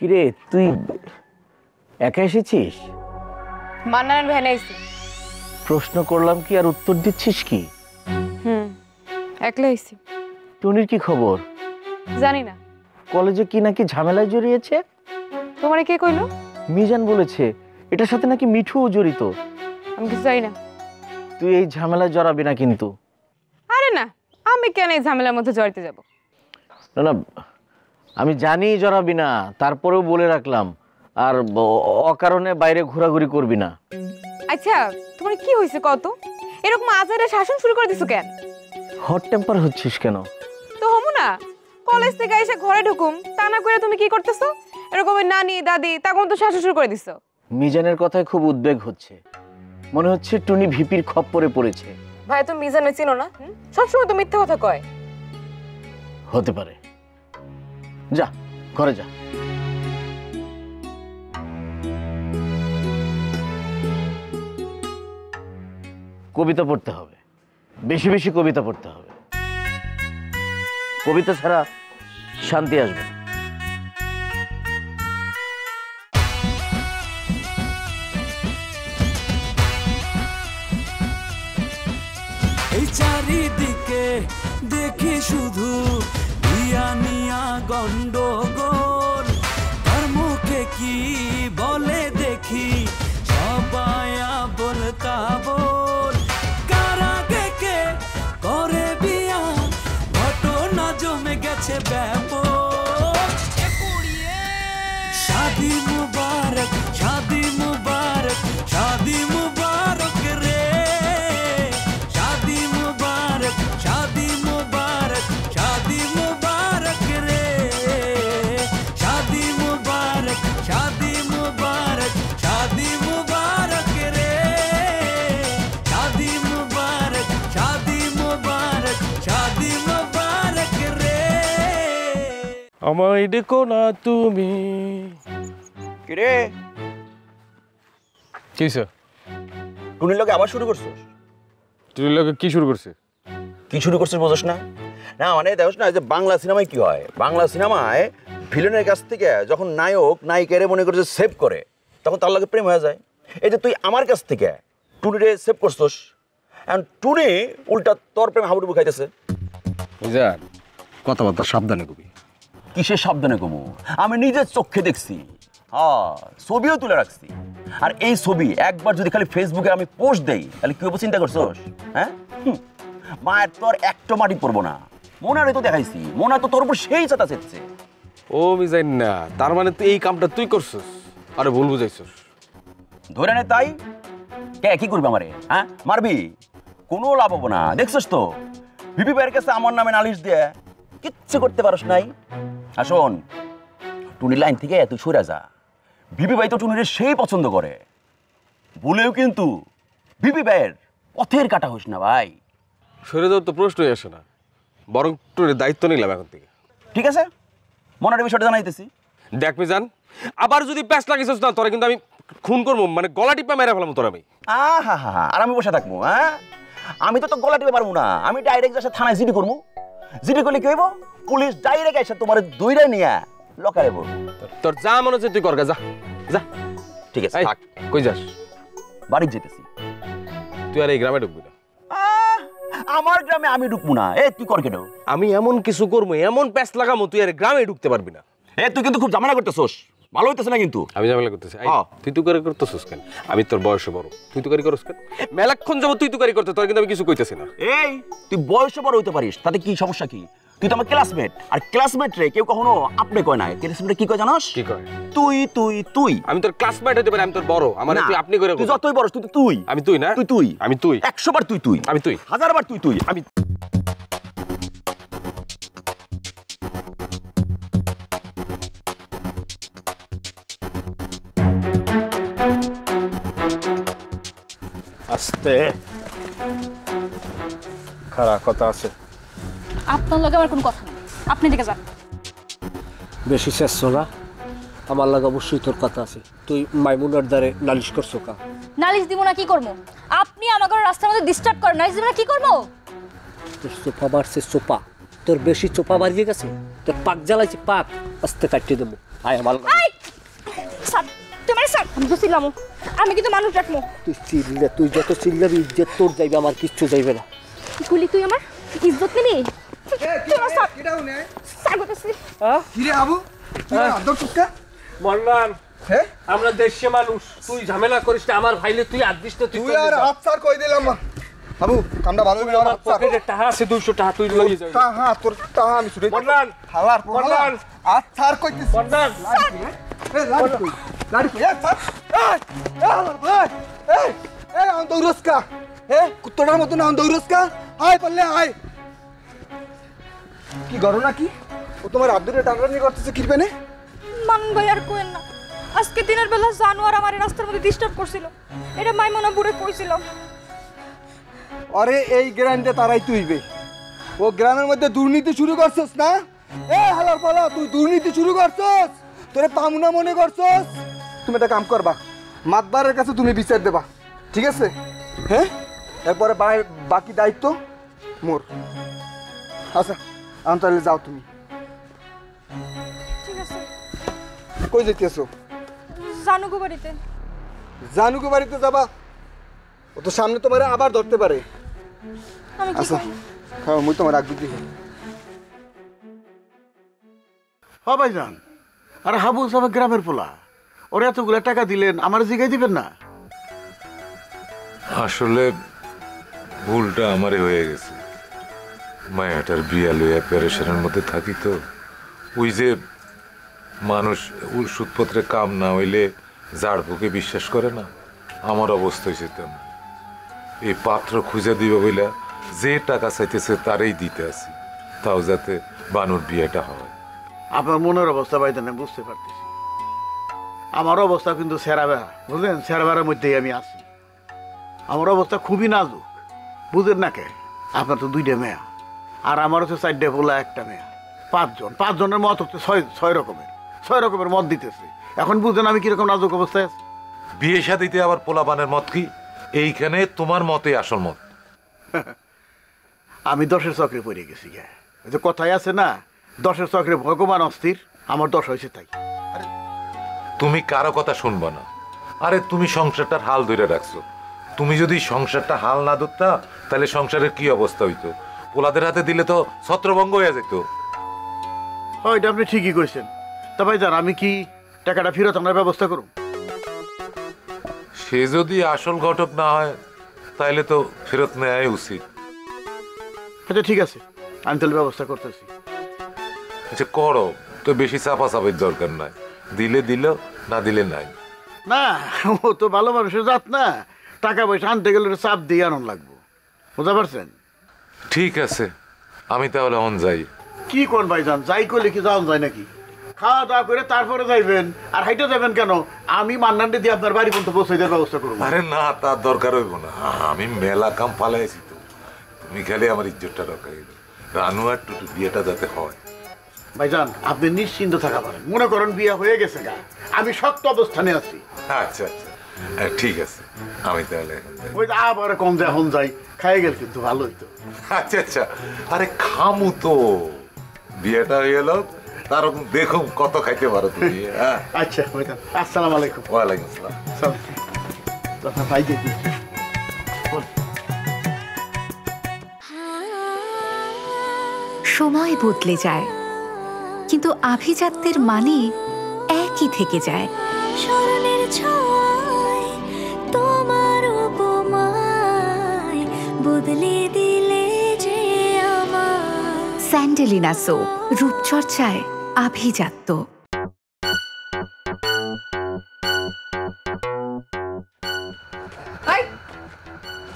কিরে তুই একা এসেছিস? মান্নান ভ্যানে আইছি। প্রশ্ন করলাম কি আর উত্তর দিচ্ছিস কি? একলা আইছি। টুনির কি খবর? জানি না। কলেজে কি নাকি ঝামেলায় জড়িয়েছে? তোমারে কে কইলো? মিজান বলেছে এটার সাথে নাকি মিঠুও জড়িত। আমি কিছু জানি না। তুই এই ঝামেলায় জড়াবি না কিন্তু। আরে না, আমি কেন এই ঝামেলার মধ্যে জড়িতে যাব? না না, আমি জানি জড়াবি না, তারপরেও বলে রাখলাম। আর অকারণে বাইরে ঘোরাঘুরি করবি না। আচ্ছা, তোমার কি হয়েছে কত? এরকম আজারে শাসন শুরু করে দিছো কেন? হট টেম্পার হচ্ছিস কেন? তো হমু না, কলেজ থেকে এসে ঘরে ঢুকুম, তা না করে তুমি কি করতেছো? এরকম নানি দাদি তখন তো শাসন শুরু করে দিছো। মিজানের কথায় খুব উদ্বেগ হচ্ছে, মনে হচ্ছে টুনি ভিপির খপ্পরে পড়েছে। ভাই তুমি মিজানে চিনো না? সবসময় তো মিথ্যা কথা কয়। হতে পারে, যা ঘরে যা। কবিতা পড়তে হবে, বেশি বেশি কবিতা পড়তে হবে। কবিতা ছাড়া শান্তি আসবে না। এই চারিদিকে দেখি শুধু ইয়া নিয়া গন্ডগোল, তার মুখে কি বলে দেখি সবাই বলতা বল। কারাগে কে করে বিয়া, ঘটনা জমে গেছে ব্যাপক। শাদি মুবারক, শাদি মুবারক, শাদি মুবারক রে, শাদি মুবারক, শাদি মুবারক, শাদি মুবারক রে, শাদি মুবারক, শাদি মুবারক, শাদি মুবারক রে, শাদি মুবারক, শাদি মুবারক, শাদি মুবারক রে। আমায় দেখো না তুমি। কিরে কি স্যার? টুনির লোকে আবার শুরু করছিস? টুনির লোকে কি শুরু করছে? কি শুরু করছিস বোঝস না? না মানে দেখোস না যে বাংলা সিনেমায় কি হয়, বাংলা সিনেমায় ভিলেনের কাছ থেকে যখন নায়ক নায়িকারে মনে করছে সেভ করে, তখন তার লগে প্রেম হয়ে যায়। এই যে তুই আমার কাছ থেকে টুনিরে সেভ করছিস, এখন টুনি উল্টা তোর প্রেম হাবুডুবু খাইতেছে। বুঝান, কথাবার্তা সাবধানে কবি। কিসের সাবধানে কমু? আমি নিজের চোখে দেখছি, ছবিও তুলে রাখছি। আর এই ছবি একবার যদি খালি ফেসবুকে আমি পোস্ট দেই তাহলে কি হবে চিন্তা করছোস? হ্যাঁ, মায়ের তোর একটা মাটি পড়বো না। মোনারে তো দেখাইছি, মোনা তো তোর উপর সেই চাতা চেচ্ছে। ও মিজাইন না, তার মানে তুই এই কামটা তুই করছিস? আরে ভুল বুঝাইছিস। ধরে নে তাই কে কি করবে আমারে? হ্যাঁ, মারবি? কোনো লাভ হবো না। দেখছিস তো ভিপি ভাইয়ের কাছে আমার নামে নালিশ দিয়ে কিচ্ছু করতে পারস নাই। আসুন টুনির লাইন থেকে তুই সরে যা। ভিপি ভাই তো টুনিরে সেই পছন্দ করে, বলেও কিন্তু ভিপি ভাইয়ের পথের কাটা হইস না ভাই। সরে যাওয়ার তো প্রশ্নই আসে না, বরং টুনির দায়িত্ব নিলাম এখন থেকে। ঠিক আছে, মনের বিষয়টা জানাইতেছি। দেখ মিজান, আবার যদি প্যাঁচ লাগিস না তোরা কিন্তু আমি খুন করবো, মানে গলা টিপা মেরে ফেলাম তোর আমি। হা হা, আর আমি বসে থাকবো? হ্যাঁ, আমি তো গলা টিপে পারবো না। আমি ডাইরেক্ট যাচ্ছে থানায় জিডি করবো। জিডি করলে কি হইব? পুলিশ ডাইরেক্ট এসে তোমার দইরা নিয়ে লকারে বলবো। তোর যা মনে হচ্ছে তুই কর, যা যা। ঠিক আছে, থাক। কই যাস? বাড়ি যেতেছি। তুই আর এই গ্রামে ঢুকবি না। আমার গ্রামে আমি ঢুকবো না। এ তুই কর কেন? আমি এমন কিছু করবো, এমন প্যাঁচ লাগামো তুই আর গ্রামে ঢুকতে পারবি না। এ তুই কিন্তু খুব ঝামেলা করতেছস, ভালো হইতেছে না কিন্তু। আমি ঝামেলা করতেছি? তুই তুকারি করতেছিস কেন? আমি তোর বয়সে বড়, তুই তুকারি করস কেন? মেলাক্ষণ যাবো তুই তুকারি করতে, তোর কিন্তু আমি কিছু কইতেছি না। এই তুই বয়সে বড় হইতে পারিস, তাতে কি সমস্যা কি? তুই তো আমার ক্লাসমেট, আর ক্লাসমেট রে কেউ কখনো আপনি কয় না। ক্লাসমেট কি কয় জানোস? কি কয়? তুই তুই তুই। আমি তোর ক্লাসমেট হতে পারি, আমি তোর বড়, আমার তুই আপনি করে। তুই যতই বড় তুই তুই। আমি তুই না? তুই তুই। আমি তুই। 100 বার তুই তুই। আমি তুই। 1000 বার তুই তুই। আমি আস্তে খারাপ কথা আছে। আপনার লগে আমার কোনো কথা নেই, আপনি দিকে যান। বেশি চেষ্টা না, আমার লাগে অবশ্যই তোর কথা আছে। তুই মাইমুনার দ্বারে নালিশ করছো কা? নালিশ দিব না, কি করবো? আপনি আমাকে রাস্তার মধ্যে ডিস্টার্ব করেন, নালিশ দিব না কি করবো? তোর চোপা বাড়ছে চোপা, তোর বেশি চোপা বাড়িয়ে গেছে। তোর পাক জ্বালাইছে, পাক আস্তে কাটিয়ে দেবো। আয় আমার লগে। এই স্যার তোমার স্যার আমি তো ছিলাম আমি কিন্তু মানুষ রাখবো তুই যত চিল্লাবি ইজ্জত তোর যাইবে, আমার কিচ্ছু যাইবে না। গুলি তুই আমার ইজ্জত নিবি মন্ডান আমরা দেশে মানুষ, তুই ঝামেলা করিস না। আমার ভাইলে তুই আর দিস না। তুই আর আচ্ছা কই দিলাম বাবু কামটা ভালো হইবে আমার পকেটে টাকা আছে 200 টাকা, তুই লই যাবি। হ্যাঁ তোর টাকা আমি ছুটে মন্ডান হালার মন্ডান আচ্ছা আর কইতিস মন্ডান এ লাড়ি কই এ স্যার এই হালার ভাই এই আন দৌরস্কা কুত্তটার মতো না আন দৌরস্কা হাই পারলে হাই কি গরো না কি ও তোমার আব্দুরে টানরানি করতেছে কি পেনে মান ভাই আর কোয়েন না, আজকে দিনের বেলা জানোয়ার আমার রাস্তার মধ্যে ডিস্টার্ব করছিল, এটা মাইমনা বুড়ে কইছিলাম। আরে এই গ্রামে তারাই তুইবে ও গ্রামের মধ্যে দুর্নীতি শুরু করছস না এ হালার পালা তুই দুর্নীতি শুরু করছস তোরে পামুনা মনে করছস তুমি একটা কাম করবা মাতবারের কাছে তুমি বিচার দেবা ঠিক আছে হ্যাঁ এরপরে বাকি দায়িত্ব মোর আচ্ছা আমি তাহলে যাও তুমি ঠিক আছে কই যেতেছো জানুগো বাড়িতে জানুকে বাড়িতে যাবা ও তো সামনে তোমারে আবার ধরতে পারে আমি কি আচ্ছা করি হ্যাঁ মুই তোমার রাখবি দিই হ্যাঁ ভাইজান, আরে হাবু সাহেব গ্রামের পোলা, ওরা এতগুলো টাকা দিলেন, আমার জিগাই দিবেন না? আসলে ভুলটা আমারই হয়ে গেছে। মায়াটার বিয়া লইয়া প্যারেশানের মধ্যে থাকি তো, ওই যে মানুষ ওষুধপত্রে কাম না হইলে ঝাড়ফুঁকে বিশ্বাস করে না, আমার অবস্থা হয়েছে তেমন। এই পাত্র খুঁজে দিবে বইলা যে টাকা চাইতেছে তারই দিতে আসি, তাও যাতে বানুর বিয়েটা হয়। আপনার মনের অবস্থা ভাইজান আমি বুঝতে পারতেছি। আমার অবস্থা কিন্তু সেরা বেড়া, বুঝলেন? সেরা বেড়ার মধ্যেই আমি আছি। আমার অবস্থা খুবই নাজুক, বুঝলেন না কে? আপনার তো 2টা মেয়া, আর আমার হচ্ছে 4টে পোলা 1টা মেয়া, 5জনের মত হচ্ছে 6 রকমের মত দিতেছে। এখন বুঝলেন আমি কিরকম নাজুক অবস্থায় আছি। বিয়ে শাদিতে আবার পোলাপানের মত কি? এইখানে তোমার মতে আসল মত। আমি 10-এর চক্রে পড়ে গেছি গে। ওই যে কথাই আছে না, 10-এর চক্রে ভগবান অস্থির, আমার 10 হয়েছে তাই। তুমি কারো কথা শুনবা না। আরে তুমি সংসারটার হাল ধরে রাখছো, তুমি যদি সংসারটা হাল না ধরতা তাহলে সংসারের কি অবস্থা হইতো? পোলাদের হাতে দিলে তো ছত্রভঙ্গ হয়ে যেত। হয়, এটা আপনি ঠিকই কইছেন। তা ভাইজান আমি কি টাকাটা ফেরত আনার ব্যবস্থা করুন? সে যদি আসল ঘটক না হয় তাহলে তো ফেরত নেওয়াই উচিত। আচ্ছা ঠিক আছে, আমি তাহলে ব্যবস্থা করতেছি। আচ্ছা করো তো, বেশি চাপা চাপের দরকার নাই। দিলে দিল, না দিলে নাই। না, ও তো ভালো মানুষের জাত না, টাকা পয়সা আনতে গেলে চাপ দিয়ে আনন্দ লাগবো, বুঝতে পারছেন? ঠিক আছে, আমি তাহলে অন যাই। কি কোন ভাইজান, যাই করলে কি যাওয়া যায় নাকি? খাওয়া দাওয়া করে তারপরে যাইবেন, আর হাইটে যাবেন কেন? আমি মান্নানটা দিয়ে আপনার বাড়ি পর্যন্ত পৌঁছে দেওয়ার ব্যবস্থা করবো। আরে না, তার দরকার হইব না, আমি মেলা কাম পালাইছি তো। তুমি খালি আমার ইজ্জতটা রক্ষা করো, রানু আর টুটু বিয়েটা যাতে হয়। ভাইজান আপনি নিশ্চিন্ত থাকা পারেন, মনে করেন বিয়ে হয়ে গেছে গা, আমি শক্ত অবস্থানে আছি। আচ্ছা আচ্ছা ঠিক আছে, আমি তাহলে এখন যাই। ওই আবার কম যায় এখন যাই, খাই গেল কিন্তু ভালো হইতো। আচ্ছা আচ্ছা, আরে খামু তো, বিয়েটা হয়ে গেল, তার দেখুন কত খাইতে পারো তুমি। হ্যাঁ আচ্ছা ভাইজান, আসসালামু আলাইকুম। ওয়ালাইকুম আসসালাম। ভাই দেখি সময় বদলে যায়, কিন্তু আভিজাত্যের মানে একই থেকে যায়। স্মরণের ছোঁয়ায় তোমার উপমায় বদলে দিলে যে আমার। স্যান্ডেলিনা সো, রূপচর্চায় আভিজাত্য।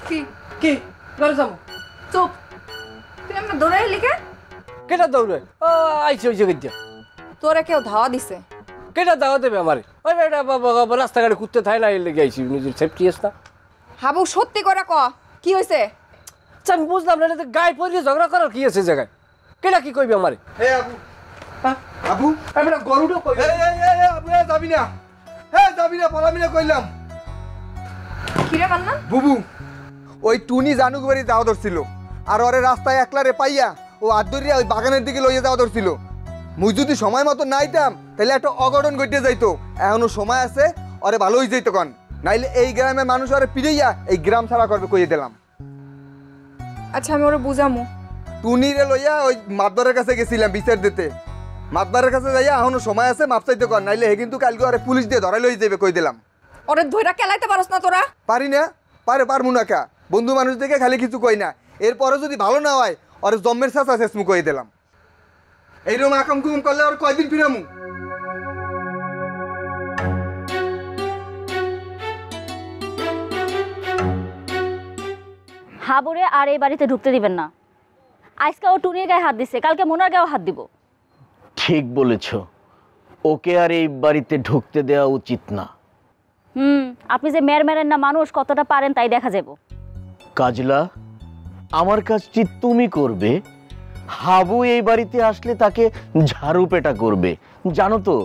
কি কি ঘরে যাবো? চুপ, তুই আমরা দৌড়াই লিখে কেটা দৌড়ে আইসি ওই জায়গায় দিয়া? তোরা কেউ ধাওয়া দিছে? কেটা দাওয়া দেবে আমারে? ওই বেটা রাস্তাঘাটে কুত্তে থাই না, লেগে আইসি, নিজের সেফটি আছে না। হাবু সত্যি করে ক, কি হয়েছে? আচ্ছা আমি বুঝলাম না, এটা গায়ে পরিয়ে ঝগড়া করার কি আছে জায়গায়? কেটা কি কইবে আমারে? হে আবু, আবু আমি গরুটা কই? আবু যাবি না, যাবি না, পালাবি না কইলাম। কিরে মান্না? বুবু ওই টুনি জানুক বাড়ি যাওয়া ধরছিল, আর ওরে রাস্তায় একলা রে পাইয়া ও আদরিয়া ওই বাগানের দিকে লইয়া যাওয়া ধরছিল। মুই যদি সময় মতো নাইতাম তাহলে একটা অঘটন ঘটে যাইতো। এখনো সময় আছে, ওরে ভালো হয়ে যাইতো কন, নাইলে এই গ্রামের মানুষ ওরে পিড়াইয়া এই গ্রাম ছাড়া করবে কইয়ে দিলাম। আচ্ছা আমি ওরা বুঝামু। টুনিরে লইয়া ওই মাতবারের কাছে গেছিলাম বিচার দিতে। মাতবারের কাছে যাইয়া এখনো সময় আছে, মাপ চাইতে কর, নাইলে হে কিন্তু কালকে ওরে পুলিশ দিয়ে ধরাই লই যাবে কই দিলাম। ওরে ধইরা কেলাইতে পারস না তোরা? পারি না, পারমু না কা। বন্ধু মানুষ দেখে খালি কিছু কই না, এরপরে যদি ভালো না হয় ওরে জম্মের সাথে শেষমু কই দিলাম। এইরকম আকাম কুম করলে ওর কয়দিন ফিরামু? হাবুরে আর এই বাড়িতে ঢুকতে দিবেন না। আজকে ও টুনির গায়ে হাত দিচ্ছে, কালকে মোনার গায়েও হাত দিব। ঠিক বলেছ, ওকে আর এই বাড়িতে ঢুকতে দেওয়া উচিত না। আপনি যে মেরেন না মানুষ কতটা পারেন তাই দেখা যাব। কাজলা, আমার কাজটি তুমি করবে। হাবু এই বাড়িতে আসলে তাকে ঝাড়ু পেটা করবে। জানো তো,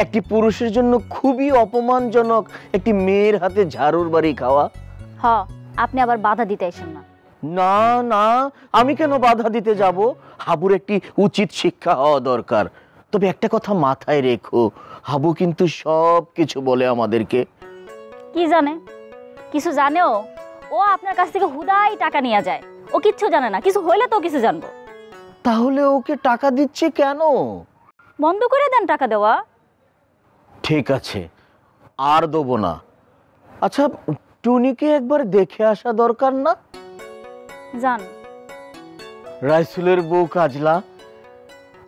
একটি পুরুষের জন্য খুবই অপমানজনক একটি মেয়ের হাতে ঝাড়ুর বাড়ি খাওয়া। হ্যাঁ, আপনি আবার বাধা দিতে আসেন না। না না, আমি কেন বাধা দিতে যাব? হাবুর একটি উচিত শিক্ষা হওয়া দরকার। তবে একটা কথা মাথায় রেখো, হাবু কিন্তু সব কিছু বলে আমাদেরকে। কি জানে? কিছু জানেও? ও আপনার কাছ থেকে হুদাই টাকা নিয়ে যায়। ও কিচ্ছু জানে না, কিছু হইলে তো কিছু জানবো। তাহলে ওকে টাকা দিচ্ছে কেন? বন্ধ করে দেন টাকা দেওয়া। ঠিক আছে, আর দেবো না। আচ্ছা, টুনিকে একবার দেখে আসা দরকার না? জান। রাইসুলের বউ কাজলা,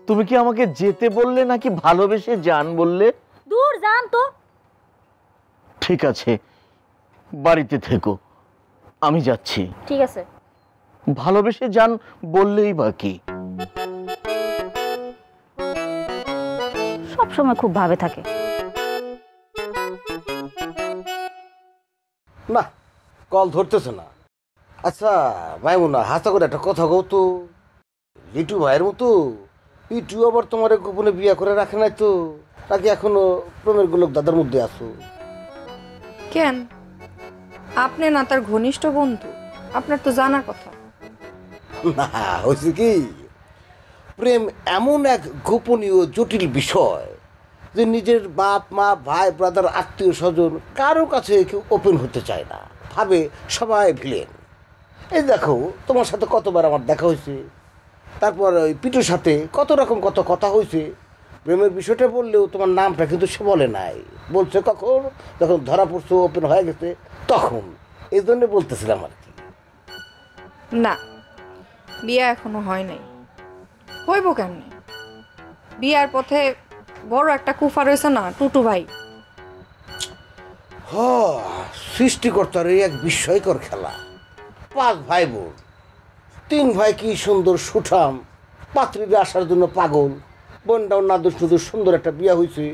তুমি কি আমাকে যেতে বললে নাকি ভালোবেসে যান বললে? দূর যান তো। ঠিক আছে, বাড়িতে থেকো, আমি যাচ্ছি। ঠিক আছে। ভালোবেসে যান বললেই বাকি। সব সময় খুব ভাবে থাকে। না, কল ধরতেছে না। আচ্ছা মাইমুনা, হাসা করে একটা কথা কও তো, লিটু ভাইয়ের মতো পিটু আবার তোমার গোপনে বিয়ে করে রাখে নাই তো, নাকি এখনো প্রেমের গোলক দাদার মধ্যে আছো? কেন, আপনি না তার ঘনিষ্ঠ বন্ধু, আপনার তো জানার কথা। না, হয়েছে কি, প্রেম এমন এক গোপনীয় জটিল বিষয় যে নিজের বাপ মা ভাই ব্রাদার আত্মীয় স্বজন কারো কাছে কেউ ওপেন হতে চায় না, ভাবে সবাই ভিলেন। এই দেখো, তোমার সাথে কতবার আমার দেখা হয়েছে, তারপর ওই পিটুর সাথে কত রকম কত কথা হয়েছে। প্রেমের বিষয়টা বললেও তোমার নামটা কিন্তু সে বলে নাই, বলছে কখন যখন ধরা পড়ছে ওপেন হয়ে গেছে তখন। এই জন্য বলতেছিলাম আর কি। না, বিয়ে এখনো হয় নাই। হইব কেমনে? বিয়ার পথে বড় একটা কুফা রয়েছে না, টুটু ভাই। সৃষ্টিকর্তার এই এক বিস্ময়কর খেলা। 5 ভাই বোন, 3 ভাই কি সুন্দর সুঠাম, পাত্রীদের আসার জন্য পাগল, বোনটাও নাদুস নুদুস সুন্দর একটা বিয়া হয়েছে।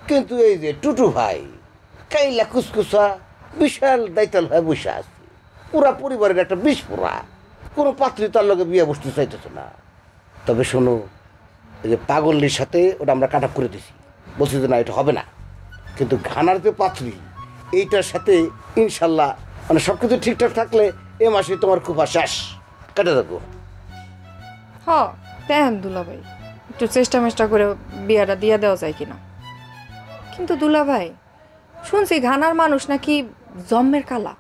কিন্তু এই যে টুটু ভাই, কাইলা কুসকুসা বিশাল দায়িত্বাল হয়ে বসে আছে, পুরা পরিবারের একটা বিস্ফোরা। কোনো পাত্রী তার লগে বিয়ে বসতে চাইতেছে না। তবে শোনো, এই যে পাগলের সাথে ওটা আমরা কাট আপ করে দিছি, বলছি যে না এটা হবে না। কিন্তু ঘানার যে পাত্রী, এইটার সাথে ইনশাল্লাহ মানে সব কিছু ঠিকঠাক থাকলে এ মাসে তোমার খুব শেষ কেটে দেবো। হ, দেখেন দুলা ভাই, একটু চেষ্টা মেষ্টা করে বিয়াটা দিয়ে দেওয়া যায় কিনা। কিন্তু দুলা ভাই, শুনছি ঘানার মানুষ নাকি জম্মের কালা।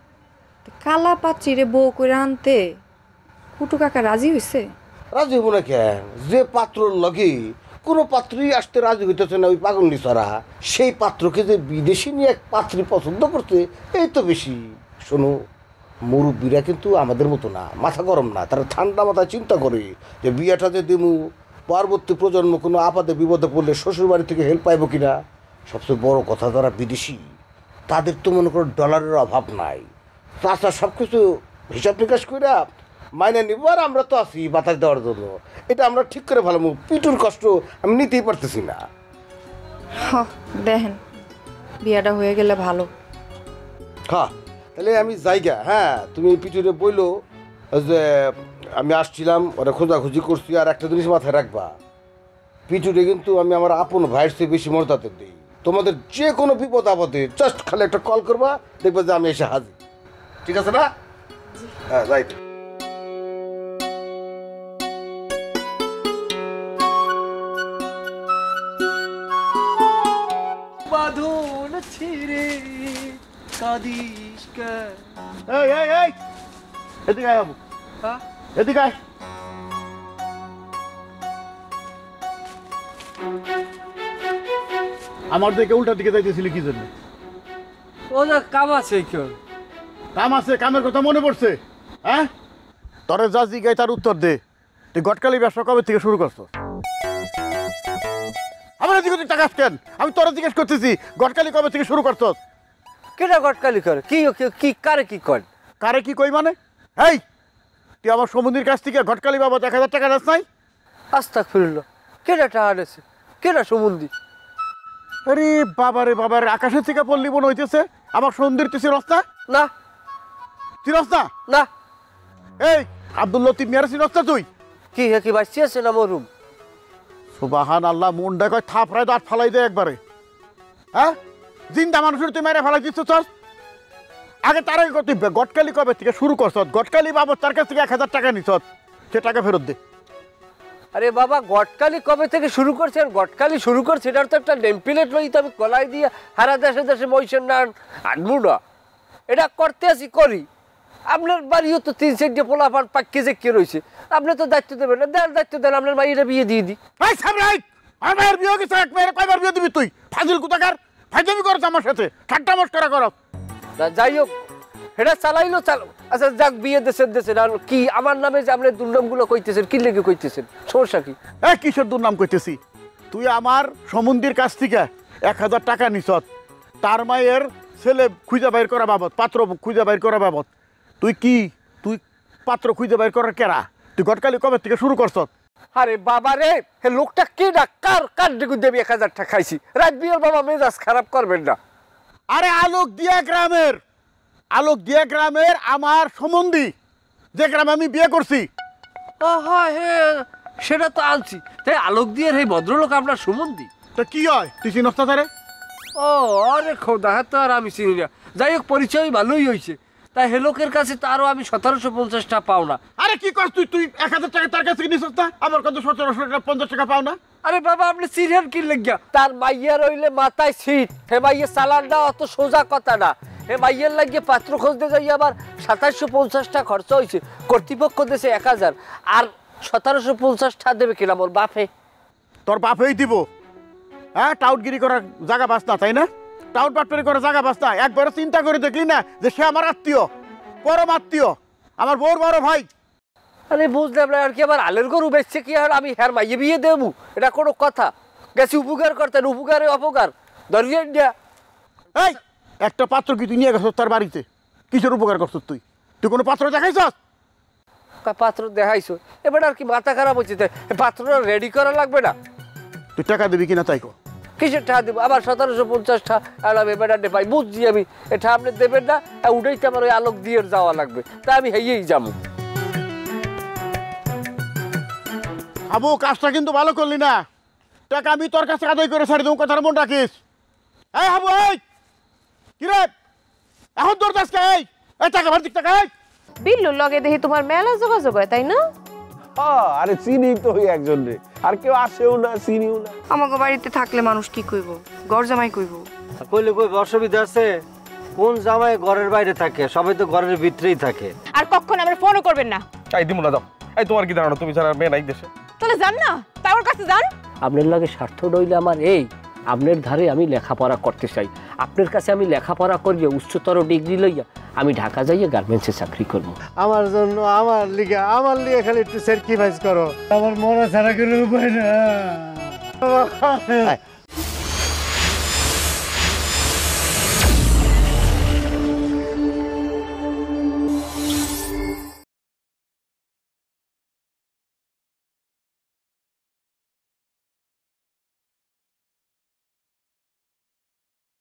কালা পাত্রীরে বউ করে আনতে কুটু কাকা রাজি হয়েছে? রাজি হবো না কেন? যে পাত্রর লগে কোনো পাত্রই আসতে রাজি হইতেছে না ওই পাগলনি ছাড়া, সেই পাত্রকে যে বিদেশি নিয়ে এক পাত্রী পছন্দ করতে, এই তো বেশি। শোনো, মুরব্বীরা কিন্তু আমাদের মতো না, মাথা গরম না, তারা ঠান্ডা মাথায় চিন্তা করে যে বিয়েটা যে দিমু, পরবর্তী প্রজন্ম কোনো আপদে বিপদে পড়লে শ্বশুর বাড়ি থেকে হেল্প পাইব কিনা। সবচেয়ে বড় কথা, যারা বিদেশি তাদের তো মনে করো ডলারের অভাব নাই, তাছাড়া সব কিছু হিসাব নিকাশ করে মাইনে নিব, আর আমরা তো আছি বাতাস দেওয়ার জন্য। এটা আমরা ঠিক করে ভালো, পিটুর কষ্ট আমি নিতেই পারতেছি না। দেখেন, বিয়াটা হয়ে গেলে ভালো। হ্যাঁ, তাহলে আমি জায়গা। হ্যাঁ, তুমি পিটুরে বইলো যে আমি আসছিলাম, ওরা খোঁজাখুঁজি করছি। আর একটা জিনিস মাথায় রাখবা, পিটুরে কিন্তু আমি আমার আপন ভাইয়ের চেয়ে বেশি মর্যাদা দিই। তোমাদের যে কোনো বিপদ আপদে জাস্ট খালি একটা কল করবা, দেখবা যে আমি এসে হাজির। ঠিক আছে না? হ্যাঁ, যাই। বাঁধন ছিঁড়ে কাঁদিস কেন? এই এই এই এদিকে আয় বাবু, হ্যাঁ? এদিকে আয়। আমার দিকে উল্টা দিকে যাইতেছিলি কি জন্য? ও যা কাম আছে কেউ কাম আছে, কামের কথা মনে পড়ছে? হ্যাঁ, তোরে যা জিজ্ঞাই তার উত্তর দে। তুই গটকালি ব্যবসা কবে থেকে শুরু করছো? আমার এদিকে তুই টাকা কেন? আমি তোরা জিজ্ঞেস করতেছি গটকালি কবে থেকে শুরু করছো? কেটা গটকালি করে? কি কি কারে কি কর? কারে কি কই মানে? এই তুই আমার সমুদ্রের কাছ থেকে গটকালি বাবদ 1000 টাকা দাস নাই? আস্তাগফিরুল্লাহ, কেটা টাকা আনেছে? কেটা সমুদ্রি? আরে বাবারে বাবারে, আকাশের থেকে পল্লী মনে হইতেছে। আমার সমুদ্রের তুই চিরস না? না। চিরস না? না। এই আব্দুল লতিফ মিয়ার চিরস না তুই? কি হে কি বাঁচি আছে না মরুম? সুবাহান আল্লাহ, মনটা কয় থাপড়ায় দাঁত ফালাই দেয় একবারে। হ্যাঁ, জিন্দা মানুষের তুই মেরে ফেলাই দিচ্ছ। চল আগে তার আগে তুই গটকালি কবে থেকে শুরু করছ? গটকালি বাবদ তার কাছ থেকে 1000 টাকা নিছ, সে টাকা ফেরত দে। আরে বাবা, গটকালি কবে থেকে শুরু করছেন? গটকালি শুরু করছে এটার তো একটা নেম প্লেট লই, তো আমি কলাই দিয়ে হারা দেশে দেশে মহিষের না আনবো না। এটা করতে আসি করি। আপনার বাড়িও তো 3-4 পোলা পাক্কে যে কে রয়েছে, আপনি তো দায়িত্ব দেবেন না? দেন দায়িত্ব দেন, আপনার মাইয়েরা বিয়ে দিয়ে দিই। আমার মায়ের বিয়ে গেছে, এক মেয়ের কয়বার বিয়ে দিবি তুই? ফাজিল কোথাকার, ফাজলামি করছ আমার সাথে, ঠাট্টা মস্করা করছ। না যাই হোক, এটা চালাইলো চালো। আচ্ছা যাক, বিয়ে দেশের দেশে আর কি আমার নামে যে আপনি দুর্নামগুলো কইতেছেন, কি লেগে কইতেছেন? সমস্যা কি? কিসের দুর্নাম কইতেছি? তুই আমার সমুদ্রের কাছ থেকে 1000 টাকা নিছ তার মায়ের ছেলে খুঁজে বাইর করা বাবদ, পাত্র খুঁজে বাইর করা বাবদ। তুই পাত্র খুঁজে বাইর করার কেরা? তুই গটকালি কবে থেকে শুরু করছ? আরে বাবা রে, হে লোকটা কি না কার দিকে দেবি 1000 টাকা খাইছি? রাত বিয়ের বাবা মেজাজ খারাপ করবেন না। আরে আলোক দিয়া গ্রামের আমার সম্বন্ধী, যে গ্রামে আমি বিয়ে করছি। হ্যাঁ, সেটা তো আনছি। তাই আলোক দিয়ে এই ভদ্রলোক আপনার সম্বন্ধী? তো কি হয়, তুই চিনস না তারে? ও আরে খোদা, হ্যাঁ তো আর আমি চিনি না। যাই হোক, পরিচয় ভালোই হয়েছে। তাই হে লোকের কাছে তারও আমি 1750 টাকা পাও না। আরে কি কর তুই? 1000 টাকা তার কাছে নিছস না, আমার কত 1750 টাকা পাও না? আরে বাবা, আপনি সিরিয়াল কি লেগিয়া? তার মাইয়া রইলে মাথায় সিট, হে মাইয়া চালানটা অত সোজা কথা না। হে মাইয়ের লাগিয়ে পাত্র খুঁজতে যাই আবার 2750 টাকা খরচা হয়েছে। কর্তৃপক্ষ দেশে 1000, আর 1750 টাকা দেবে কিনা মোর বাপে? তোর বাপেই দিব। হ্যাঁ, টাউটগিরি করার জায়গা বাস না, তাই না? টাউট বাটপারি করার জায়গা বাস না। একবারও চিন্তা করে দেখলি না যে সে আমার আত্মীয়, পরম আত্মীয়, আমার বউর বড় ভাই। আরে বুঝলাম না, আর কি আবার আলের গরু বেচছে কি আর আমি হ্যার মাইয়ে বিয়ে দেবো? এটা কোনো কথা? গেছি উপকার করতেন, উপকারে অপকার ধরিয়ে ইন্ডিয়া। এই একটা পাত্র কি তুই নিয়ে গেছ তার বাড়িতে? কিসের উপকার করছ তুই? তুই কোনো পাত্র দেখাইছ? পাত্র দেখাইছো, এবার আর কি মাথা খারাপ হচ্ছে? পাত্রটা রেডি করা লাগবে না? তুই টাকা দিবি কিনা তাই কো? কিসের টাকা দেবো? আবার 1750 টাকা বেড়াতে পাই, বুঝছি আমি। এটা আপনি দেবেন না, উঠেইতে আমার ওই আলোক দিয়ে যাওয়া লাগবে। তা আমি হেয়েই যাবো। আবু, কাজটা কিন্তু ভালো করলি না। টাকা আমি তোর কাছে আদায় করে ছাড়ি দেবো, কথার মন রাখিস। এই হাবু, এই কি রে, এখন তোর কাছে এই টাকা ভার দিক টাকা। বিল্লুর লগে দেখি তোমার মেলা যোগাযোগ হয়, তাই না? আরে চিনি তো একজন রে, আর কেউ আসেও না, চিনিও না। আমাকে বাড়িতে থাকলে মানুষ কি কইব? ঘর জামাই কইব। কইলে কই অসুবিধা আছে? কোন জামাই ঘরের বাইরে থাকে? সবাই তো ঘরের ভিতরেই থাকে। আর কখনো আমরা ফোনও করবেন না। চাই দিমু না, দাও। এই তোমার কি ধারণা, তুমি ছাড়া মেয়ে নাই দেশে? তাহলে যান না, তার কাছে যান। আপনার লাগে স্বার্থ রইলে আমার এই, আপনার ধারে আমি লেখাপড়া করতে চাই। আপনার কাছে আমি লেখাপড়া করিয়ে উচ্চতর ডিগ্রি লইয়া আমি ঢাকা যাইয়া গার্মেন্টসে চাকরি করবো। আমার জন্য, আমার লিগে খালি একটু স্যাক্রিফাইস করো। আমার মরা ছাড়া কোনো উপায় না।